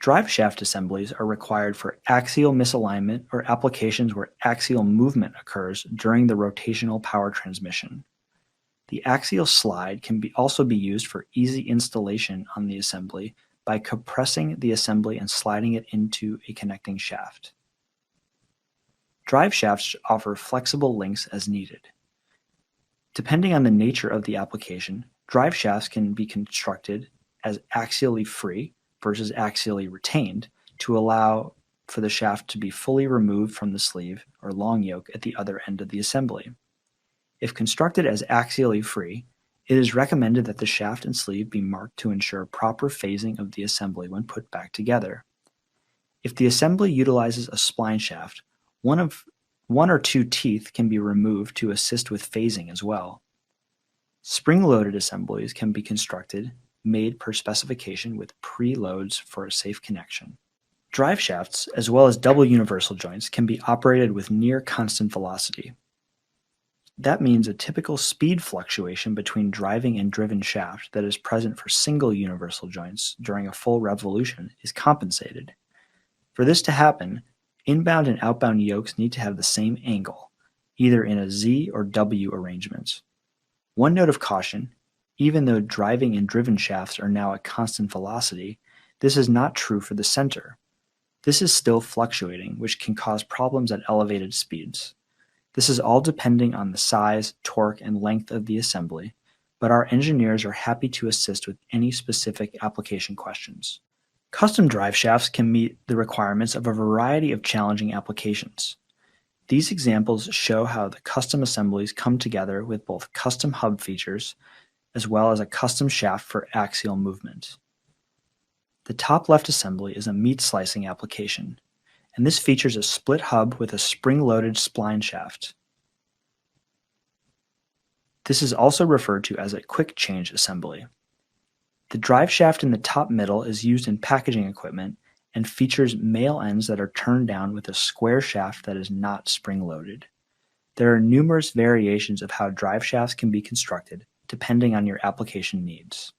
Driveshaft assemblies are required for axial misalignment or applications where axial movement occurs during the rotational power transmission. The axial slide can also be used for easy installation on the assembly by compressing the assembly and sliding it into a connecting shaft. Driveshafts offer flexible links as needed. Depending on the nature of the application, driveshafts can be constructed as axially free versus axially retained to allow for the shaft to be fully removed from the sleeve or long yoke at the other end of the assembly. If constructed as axially free, it is recommended that the shaft and sleeve be marked to ensure proper phasing of the assembly when put back together. If the assembly utilizes a spline shaft, one or two teeth can be removed to assist with phasing as well. Spring-loaded assemblies can be constructed, made per specification with pre-loads for a safe connection. Driveshafts, as well as double universal joints, can be operated with near constant velocity. That means a typical speed fluctuation between driving and driven shaft that is present for single universal joints during a full revolution is compensated. For this to happen, inbound and outbound yokes need to have the same angle, either in a Z or W arrangement. One note of caution: even though driving and driven shafts are now at constant velocity, this is not true for the center. This is still fluctuating, which can cause problems at elevated speeds. This is all depending on the size, torque, and length of the assembly, but our engineers are happy to assist with any specific application questions. Custom drive shafts can meet the requirements of a variety of challenging applications. These examples show how the custom assemblies come together with both custom hub features as well as a custom shaft for axial movement. The top left assembly is a meat slicing application, and this features a split hub with a spring-loaded spline shaft. This is also referred to as a quick change assembly. The drive shaft in the top middle is used in packaging equipment and features male ends that are turned down with a square shaft that is not spring-loaded. There are numerous variations of how drive shafts can be constructed, depending on your application needs.